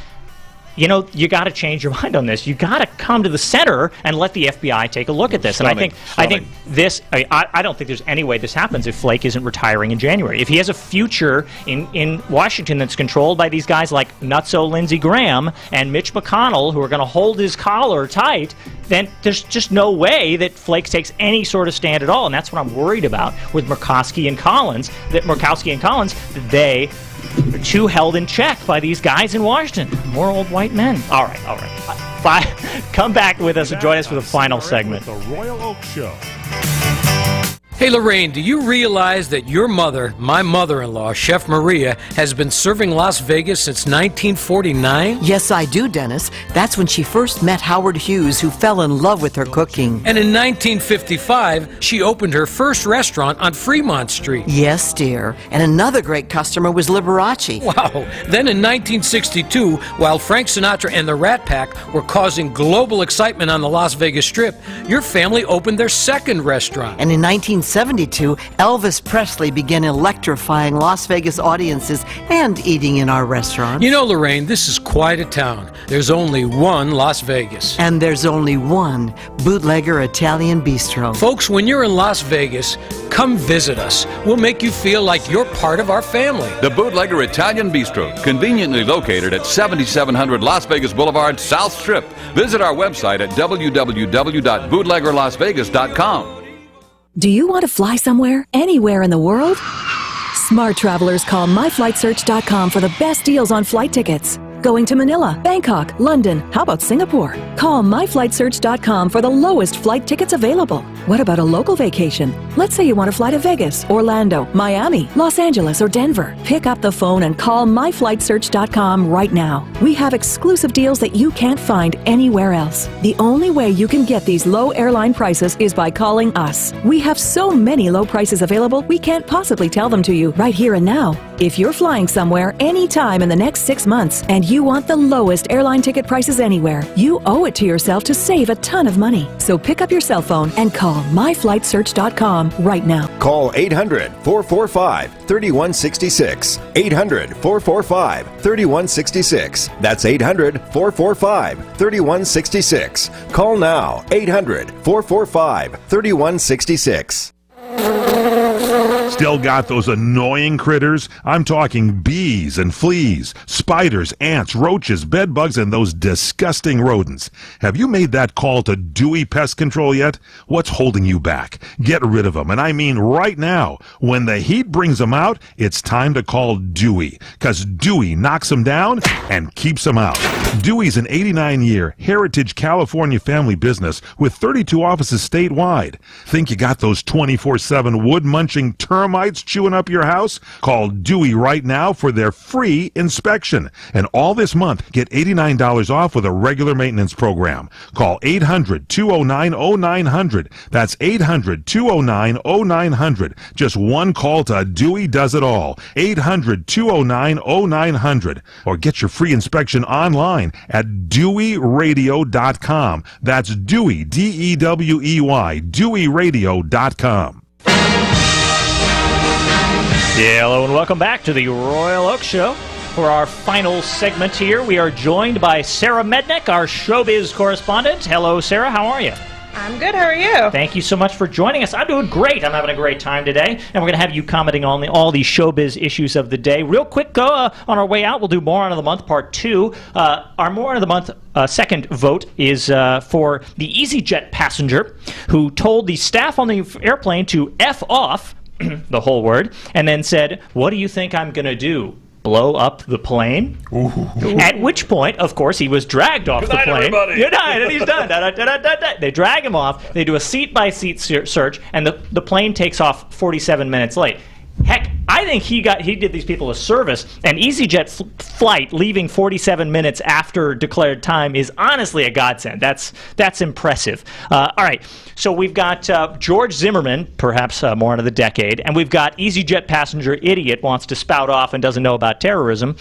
you know, you got to change your mind on this. You got to come to the center and let the FBI take a look at this. And I think this. I don't think there's any way this happens if Flake isn't retiring in January. If he has a future in Washington that's controlled by these guys like Nutso Lindsey Graham and Mitch McConnell, who are going to hold his collar tight, then there's just no way that Flake takes any sort of stand at all. And that's what I'm worried about with Murkowski and Collins. That they are too held in check by these guys in Washington. More old white men. All right. Come back with us and join us for the final segment. The Royal Oak Show. Hey, Lorraine, do you realize that your mother, my mother-in-law, Chef Maria, has been serving Las Vegas since 1949? Yes, I do, Dennis. That's when she first met Howard Hughes, who fell in love with her cooking. And in 1955, she opened her first restaurant on Fremont Street. Yes, dear. And another great customer was Liberace. Wow. Then in 1962, while Frank Sinatra and the Rat Pack were causing global excitement on the Las Vegas Strip, your family opened their second restaurant. And in 1972, Elvis Presley began electrifying Las Vegas audiences and eating in our restaurants. You know, Lorraine, this is quite a town. There's only one Las Vegas. And there's only one Bootlegger Italian Bistro. Folks, when you're in Las Vegas, come visit us. We'll make you feel like you're part of our family. The Bootlegger Italian Bistro, conveniently located at 7700 Las Vegas Boulevard, South Strip. Visit our website at www.bootleggerlasvegas.com. Do you want to fly somewhere, anywhere in the world? Smart travelers call myflightsearch.com for the best deals on flight tickets. Going to Manila, Bangkok, London, how about Singapore? Call myflightsearch.com for the lowest flight tickets available. What about a local vacation? Let's say you want to fly to Vegas, Orlando, Miami, Los Angeles, or Denver. Pick up the phone and call myflightsearch.com right now. We have exclusive deals that you can't find anywhere else. The only way you can get these low airline prices is by calling us. We have so many low prices available, we can't possibly tell them to you right here and now. If you're flying somewhere anytime in the next 6 months and you want the lowest airline ticket prices anywhere, you owe it to yourself to save a ton of money. So pick up your cell phone and call myflightsearch.com right now. Call 800-445-3166. 800-445-3166. That's 800-445-3166. Call now. 800-445-3166. Still got those annoying critters? I'm talking bees and fleas, spiders, ants, roaches, bed bugs, and those disgusting rodents. Have you made that call to Dewey Pest Control yet? What's holding you back? Get rid of them, and I mean right now. When the heat brings them out, it's time to call Dewey, because Dewey knocks them down and keeps them out. Dewey's an 89-year heritage California family business with 32 offices statewide. Think you got those 24/7 wood-munching termites chewing up your house? Call Dewey right now for their free inspection. And all this month, get $89 off with a regular maintenance program. Call 800-209-0900. That's 800-209-0900. Just one call to Dewey does it all. 800-209-0900. Or get your free inspection online at DeweyRadio.com. That's Dewey, D-E-W-E-Y, DeweyRadio.com. Yeah, hello and welcome back to the Royal Oak Show. For our final segment here, we are joined by Sarah Mednick, our Showbiz Correspondent. Hello, Sarah. How are you? I'm good. How are you? Thank you so much for joining us. I'm doing great. I'm having a great time today. And we're going to have you commenting on all the showbiz issues of the day. Real quick, on our way out, we'll do Moron of the Month Part 2. Our Moron of the Month second vote is for the EasyJet passenger who told the staff on the airplane to F off, the whole word, and then said, "What do you think I'm going to do? Blow up the plane?" Ooh. At which point, of course, he was dragged off the plane. Everybody. Good night, and he's done. They drag him off. They do a seat-by-seat search, and the plane takes off 47 minutes late. Heck, I think he did these people a service. An EasyJet flight leaving 47 minutes after declared time is honestly a godsend. That's impressive. All right, so we've got George Zimmerman, perhaps moron of the decade, and we've got EasyJet passenger idiot wants to spout off and doesn't know about terrorism.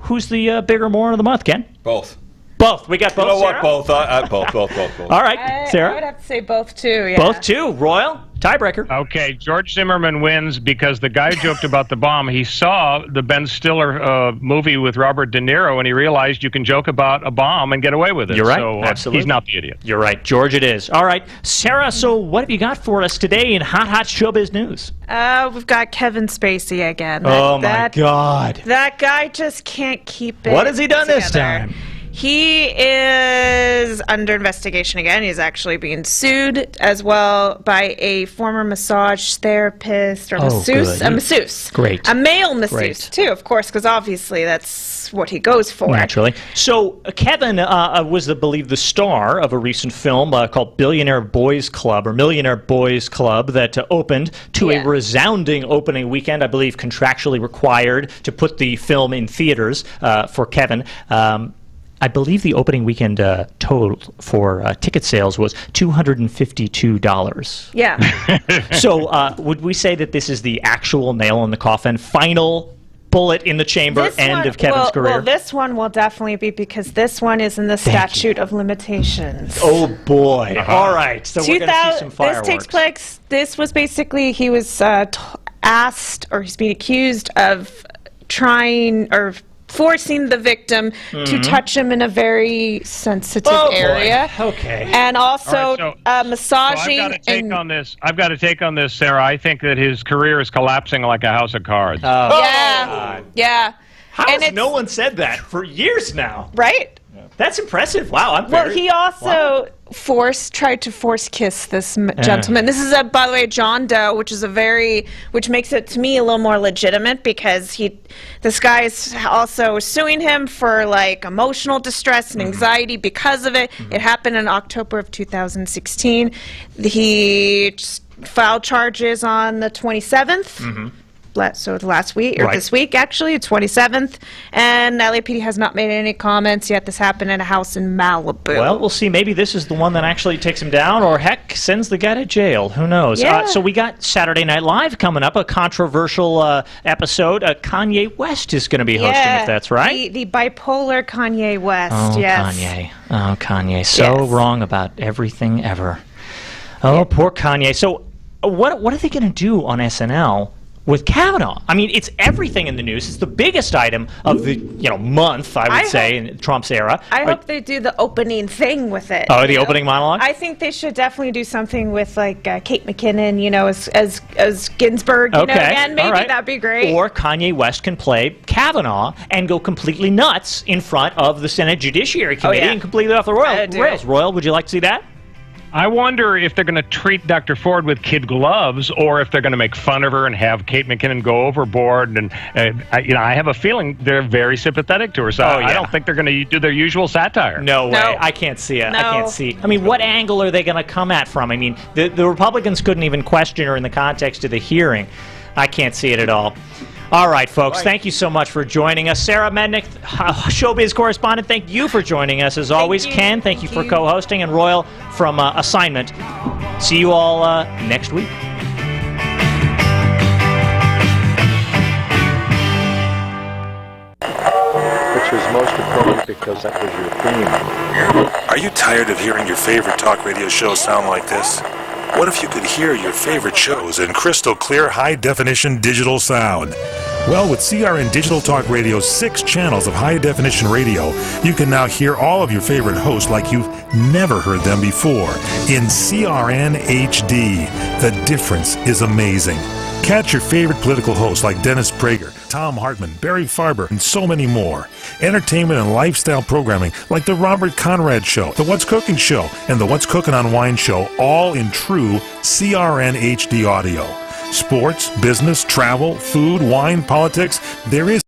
Who's the bigger moron of the month, Ken? Both. Both. We got both. You know Sarah? what? Both. All right, Sarah. I would have to say both too. Yeah. Both two. Royal tiebreaker. Okay, George Zimmerman wins because the guy joked about the bomb. He saw the Ben Stiller movie with Robert De Niro, and he realized you can joke about a bomb and get away with it. You're right. So, Absolutely. He's not the idiot. You're right. George it is. All right. Sarah, so what have you got for us today in hot showbiz news? We've got Kevin Spacey again. My God. That guy just can't keep it. What has he done together. this time? He is under investigation again. He's actually being sued as well by a former massage therapist or masseuse. Good. A masseuse. Great. A male masseuse, Great. too, of course, because obviously that's what he goes for. Naturally. So Kevin was, I believe, the star of a recent film called Millionaire Boys Club that opened to a resounding opening weekend, I believe contractually required to put the film in theaters for Kevin. I believe the opening weekend total for ticket sales was $252. Yeah. So would we say that this is the actual nail in the coffin, final bullet in the chamber, end of Kevin's career? Well, this one will definitely be because this one is in the statute of limitations. Oh, boy. All right. So we're going to see some fireworks. This takes place, this was basically, he was asked, or he's being accused of trying, or forcing the victim to touch him in a very sensitive area. Okay. And also All right, massaging. I've got to take on this, Sarah. I think that his career is collapsing like a house of cards. Yeah. How has no one said that for years now? Right? That's impressive. Wow. Well, he also tried to force kiss this gentleman. This is by the way, John Doe, which makes it to me a little more legitimate because this guy is also suing him for like emotional distress and anxiety because of it. It happened in October of 2016. He filed charges on the 27th. So last week, or this week actually, 27th, and LAPD has not made any comments yet. This happened in a house in Malibu. Well, we'll see. Maybe this is the one that actually takes him down, or heck, sends the guy to jail. Who knows? Yeah. So we got Saturday Night Live coming up, a controversial episode. Kanye West is going to be hosting, if that's right. The bipolar Kanye West, Oh, yes. Kanye. Oh, Kanye. So wrong about everything ever. Oh, poor Kanye. So what are they going to do on SNL with Kavanaugh? I mean, it's everything in the news. It's the biggest item of the month, I would say, in Trump's era. I hope they do the opening thing with it. Oh, the opening monologue? I think they should definitely do something with like Kate McKinnon, as Ginsburg, again. Maybe that'd be great. Or Kanye West can play Kavanaugh and go completely nuts in front of the Senate Judiciary Committee and completely off the rails. Royal, would you like to see that? I wonder if they're going to treat Dr. Ford with kid gloves, or if they're going to make fun of her and have Kate McKinnon go overboard. And I have a feeling they're very sympathetic to her, so I don't think they're going to do their usual satire. No way. I can't see it. I can't see. I mean, what angle are they going to come at from? I mean, the Republicans couldn't even question her in the context of the hearing. I can't see it at all. All right, folks, thank you so much for joining us. Sarah Mednick, Showbiz Correspondent, thank you for joining us as always. Ken, thank you for co-hosting, and Royal from Assignment. See you all next week. Which was most appropriate because that was your theme. Are you tired of hearing your favorite talk radio show sound like this? What if you could hear your favorite shows in crystal clear, high-definition digital sound? Well, with CRN Digital Talk Radio's 6 channels of high-definition radio, you can now hear all of your favorite hosts like you've never heard them before in CRN HD. The difference is amazing. Catch your favorite political hosts like Dennis Prager, Tom Hartman, Barry Farber, and so many more. Entertainment and lifestyle programming like The Robert Conrad Show, The What's Cooking Show, and The What's Cooking on Wine Show, all in true CRN HD audio. Sports, business, travel, food, wine, politics, there is